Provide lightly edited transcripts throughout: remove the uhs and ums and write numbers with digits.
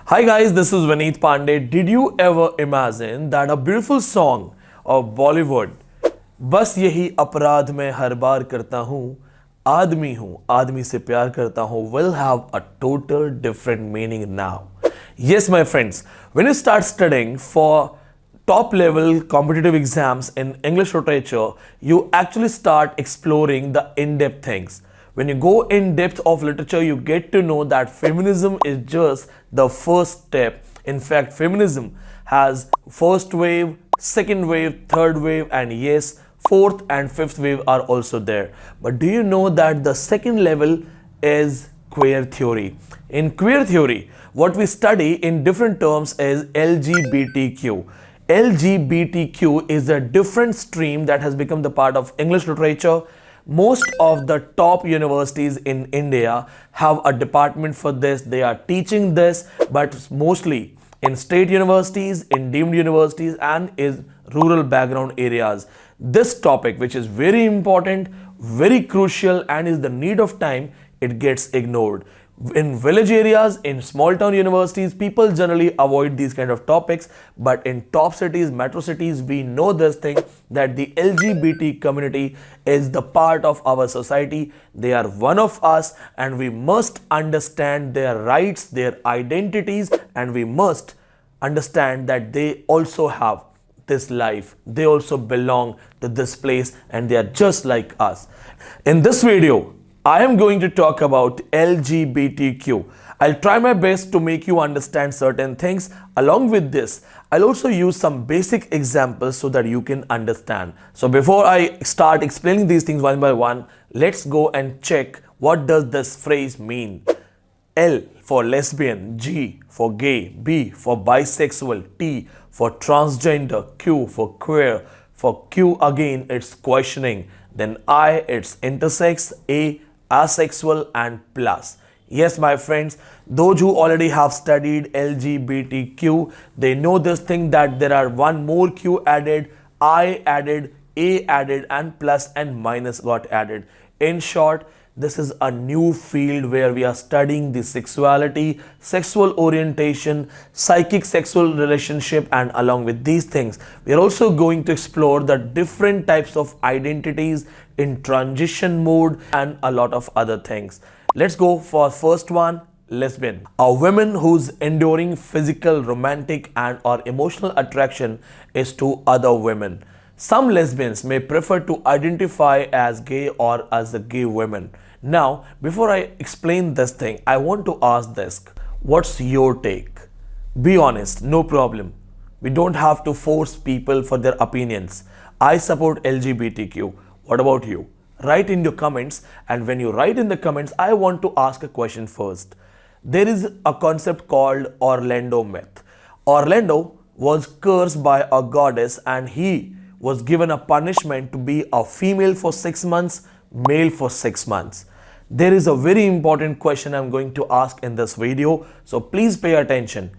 Hi guys, this is Vineet Pandey. Did you ever imagine that a beautiful song of Bollywood, बस यही अपराध मैं हर बार करता हूँ आदमी से प्यार करता हूँ, will have a total different meaning now. Yes, my friends, when you start studying for top level competitive exams in English literature, you actually start exploring the in-depth things. When you go in depth of literature, you get to know that feminism is just the first step. In fact, feminism has first wave, second wave, third wave, and yes, fourth and fifth wave are also there. But do you know that the second level is queer theory? In queer theory, what we study in different terms is LGBTQ. LGBTQ is a different stream that has become the part of English literature. Most of the top universities in India have a department for this. They are teaching this, but mostly in state universities, in deemed universities, and in rural background areas. This topic, which is very important, very crucial, and is the need of time, it gets ignored. In village areas, in small town universities, people generally avoid these kind of topics, but in top cities, metro cities, we know this thing that the LGBT community is the part of our society. They are one of us, and we must understand their rights, their identities, and we must understand that they also have this life. They also belong to this place, and they are just like us. In this video, I am going to talk about LGBTQ. I'll try my best to make you understand certain things. Along with this, I'll also use some basic examples so that you can understand. So before I start explaining these things one by one, let's go and check what does this phrase mean. L for lesbian, G for gay, B for bisexual, T for transgender, Q for queer. For Q again, it's questioning. Then I, it's intersex, A, asexual, and plus. Yes, my friends, those who already have studied LGBTQ, they know this thing that there are one more Q added, I added, A added, and plus and minus got added. In short, this is a new field where we are studying the sexuality, sexual orientation, psychic sexual relationship, and along with these things, we are also going to explore the different types of identities in transition mode and a lot of other things. Let's go for first one, lesbian. A woman whose enduring physical, romantic, and or emotional attraction is to other women. Some lesbians may prefer to identify as gay or as a gay woman. Now, before I explain this thing, I want to ask this. What's your take? Be honest, no problem. We don't have to force people for their opinions. I support LGBTQ. What about you? Write in your comments, and when you write in the comments, I want to ask a question first. There is a concept called Orlando myth. Orlando was cursed by a goddess, and he was given a punishment to be a female for 6 months, male for 6 months. There is a very important question I'm going to ask in this video, so please pay attention.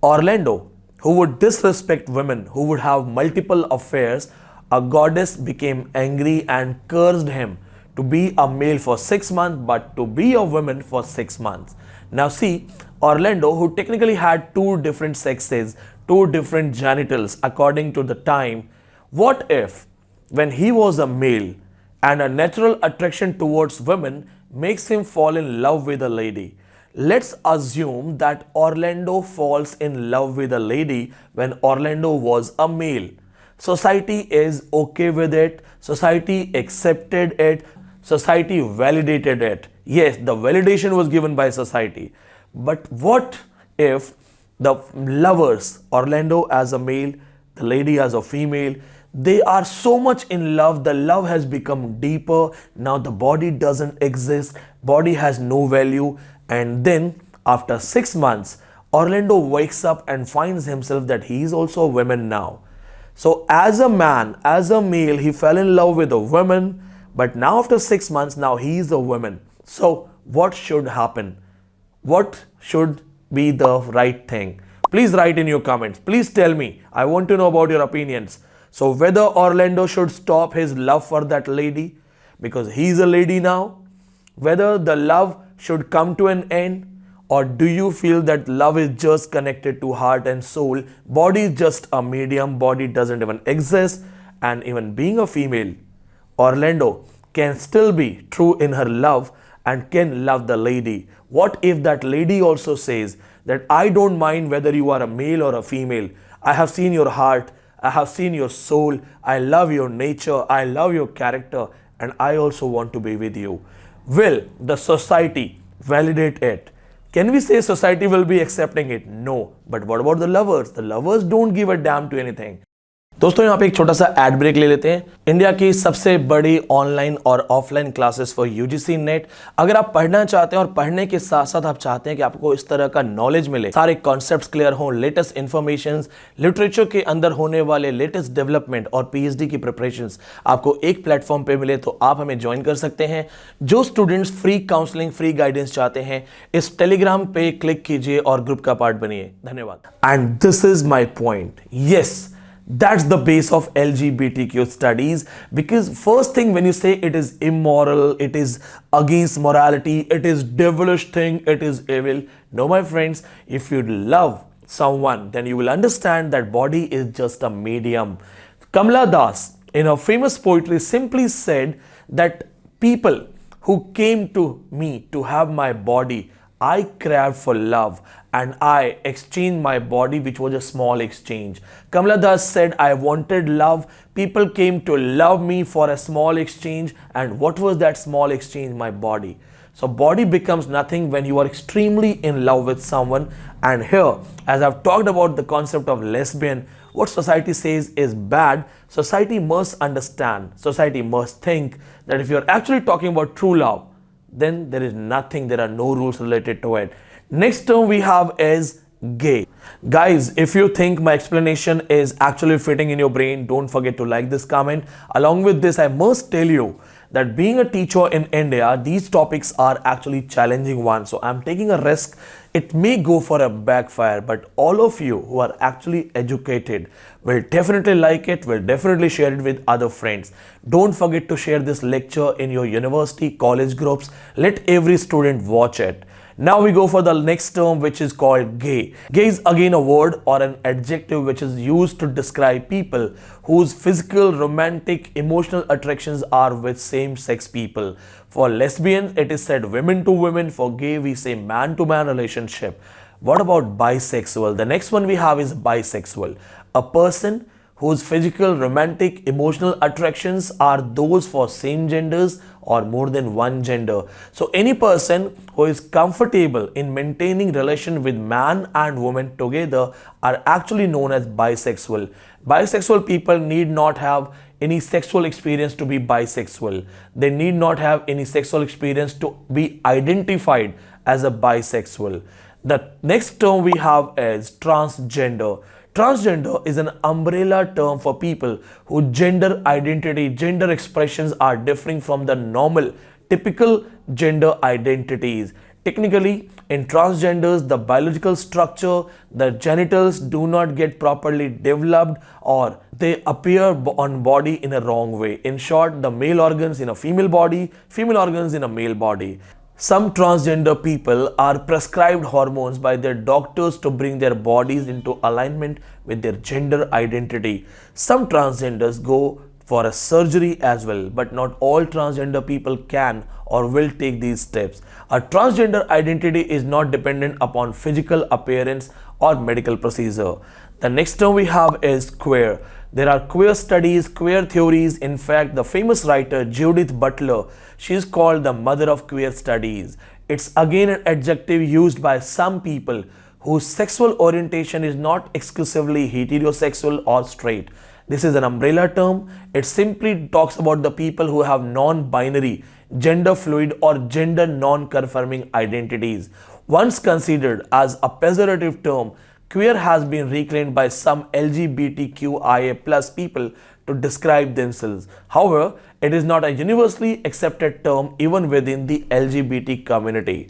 Orlando, who would disrespect women, who would have multiple affairs, a goddess became angry and cursed him to be a male for 6 months but to be a woman for 6 months. Now see, Orlando, who technically had two different sexes, two different genitals according to the time, what if when he was a male and a natural attraction towards women makes him fall in love with a lady? Let's assume that Orlando falls in love with a lady when Orlando was a male. Society is okay with it. Society accepted it. Society validated it. Yes, the validation was given by society. But what if the lovers, Orlando as a male, the lady as a female, they are so much in love, the love has become deeper. Now the body doesn't exist, body has no value, and then after 6 months, Orlando wakes up and finds himself that he is also a woman now. So as a man, as a male, he fell in love with a woman, but now after 6 months, now he is a woman. So what should happen? What should be the right thing? Please write in your comments. Please tell me. I want to know about your opinions. So whether Orlando should stop his love for that lady because he's a lady now, whether the love should come to an end, Or do you feel that love is just connected to heart and soul? Body is just a medium, body doesn't even exist, and even being a female, Orlando can still be true in her love and can love the lady. What if that lady also says that I don't mind whether you are a male or a female? I have seen your heart, I have seen your soul, I love your nature, I love your character, and I also want to be with you. Will the society validate it? Can we say society will be accepting it? No. But what about the lovers? The lovers don't give a damn to anything. दोस्तों यहाँ पे एक छोटा सा add break ले लेते हैं। India की सबसे बड़ी ऑनलाइन और offline classes for UGC net. अगर आप पढ़ना चाहते हैं और पढ़ने के साथ साथ आप चाहते हैं कि आपको इस तरह का नॉलेज मिले, सारे कॉन्सेप्ट्स क्लियर हों, लेटेस्ट इंफॉर्मेशन, लिटरेचर के अंदर होने वाले लेटेस्ट डेवलपमेंट और पीएचडी की प्रिपरेशंस आपको एक प्लेटफॉर्म पे मिले, तो आप हमें ज्वाइन कर सकते हैं। जो students free counselling, free guidance चाहते हैं, इस टेलीग्राम पे क्लिक कीजिए और ग्रुप का पार्ट बनिए। धन्यवाद। And this is my point. Yes, that's the base of LGBTQ studies, because first thing when you say it is immoral, it is against morality, it is devilish thing, it is evil. No, my friends, if you love someone, then you will understand that body is just a medium. Kamala Das in her famous poetry simply said that people who came to me to have my body, I craved for love and I exchanged my body, which was a small exchange. Kamala Das said, I wanted love. People came to love me for a small exchange. And what was that small exchange? My body. So body becomes nothing when you are extremely in love with someone. And here, as I've talked about the concept of lesbian, what society says is bad, society must understand, society must think that if you're actually talking about true love, then there is nothing, there are no rules related to it. Next term we have is gay. Guys, if you think my explanation is actually fitting in your brain, don't forget to like this comment. Along with this, I must tell you that being a teacher in India, these topics are actually challenging ones. So I'm taking a risk. It may go for a backfire, but all of you who are actually educated will definitely like it, will definitely share it with other friends. Don't forget to share this lecture in your university, college groups. Let every student watch it. Now we go for the next term, which is called gay. Gay is again a word or an adjective which is used to describe people whose physical, romantic, emotional attractions are with same-sex people. For lesbians, it is said women to women. For gay, we say man-to-man relationship. What about bisexual? The next one we have is bisexual. A person whose physical, romantic, emotional attractions are those for same genders or more than one gender. So any person who is comfortable in maintaining relation with man and woman together are actually known as bisexual. Bisexual people need not have any sexual experience to be bisexual. They need not have any sexual experience to be identified as a bisexual. The next term we have is transgender. Transgender is an umbrella term for people whose gender identity, gender expressions are differing from the normal, typical gender identities. Technically, in transgenders, the biological structure, the genitals do not get properly developed or they appear on body in a wrong way. In short, the male organs in a female body, female organs in a male body. Some transgender people are prescribed hormones by their doctors to bring their bodies into alignment with their gender identity. Some transgenders go for a surgery as well, but not all transgender people can or will take these steps. A transgender identity is not dependent upon physical appearance or medical procedure. The next term we have is queer. There are queer studies, queer theories. In fact, the famous writer Judith Butler, she is called the mother of queer studies. It's again an adjective used by some people whose sexual orientation is not exclusively heterosexual or straight. This is an umbrella term. It simply talks about the people who have non-binary, gender fluid or gender non-conforming identities. Once considered as a pejorative term, queer has been reclaimed by some LGBTQIA+ people to describe themselves. However, it is not a universally accepted term even within the LGBT community.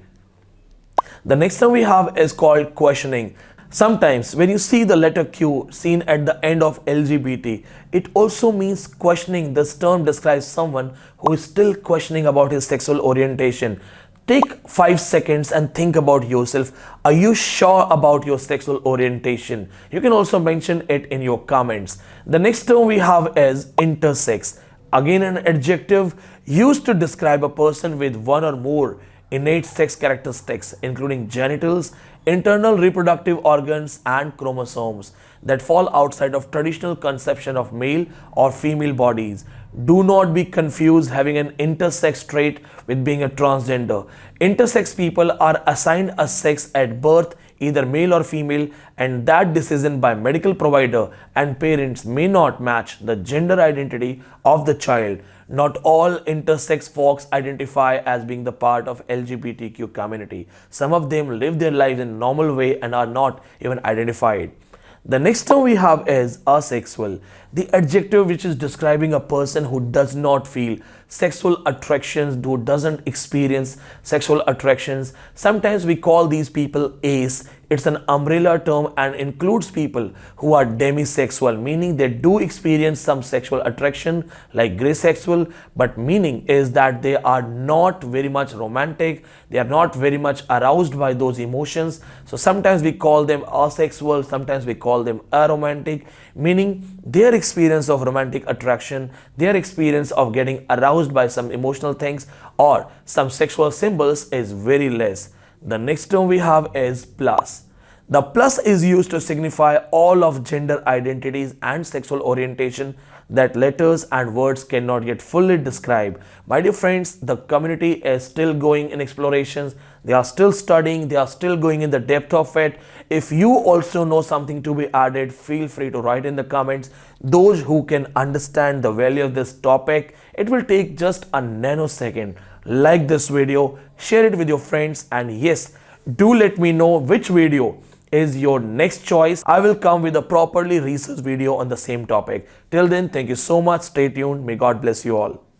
The next term we have is called questioning. Sometimes when you see the letter Q seen at the end of LGBT, it also means questioning. This term describes someone who is still questioning about his sexual orientation. Take 5 seconds and think about yourself. Are you sure about your sexual orientation? You can also mention it in your comments. The next term we have is intersex. Again, an adjective used to describe a person with one or more innate sex characteristics, including genitals, internal reproductive organs, and chromosomes that fall outside of traditional conception of male or female bodies. Do not be confused having an intersex trait with being a transgender. Intersex people are assigned a sex at birth, either male or female, and that decision by medical provider and parents may not match the gender identity of the child. Not all intersex folks identify as being the part of LGBTQ community. Some of them live their lives in a normal way and are not even identified. The next term we have is asexual, the adjective which is describing a person who does not feel sexual attractions, who doesn't experience sexual attractions. Sometimes we call these people ace. It's an umbrella term and includes people who are demisexual, meaning they do experience some sexual attraction like gray sexual, but meaning is that they are not very much romantic, they are not very much aroused by those emotions. So sometimes we call them asexual, sometimes we call them aromantic, meaning their experience of romantic attraction, their experience of getting aroused by some emotional things or some sexual symbols is very less. The next term we have is plus. The plus is used to signify all of gender identities and sexual orientation that letters and words cannot yet fully describe. My dear friends, the community is still going in explorations. They are still studying. They are still going in the depth of it. If you also know something to be added, feel free to write in the comments. Those who can understand the value of this topic, it will take just a nanosecond. Like this video, share it with your friends, and yes, do let me know which video is your next choice. I will come with a properly researched video on the same topic. Till then, thank you so much. Stay tuned. May God bless you all.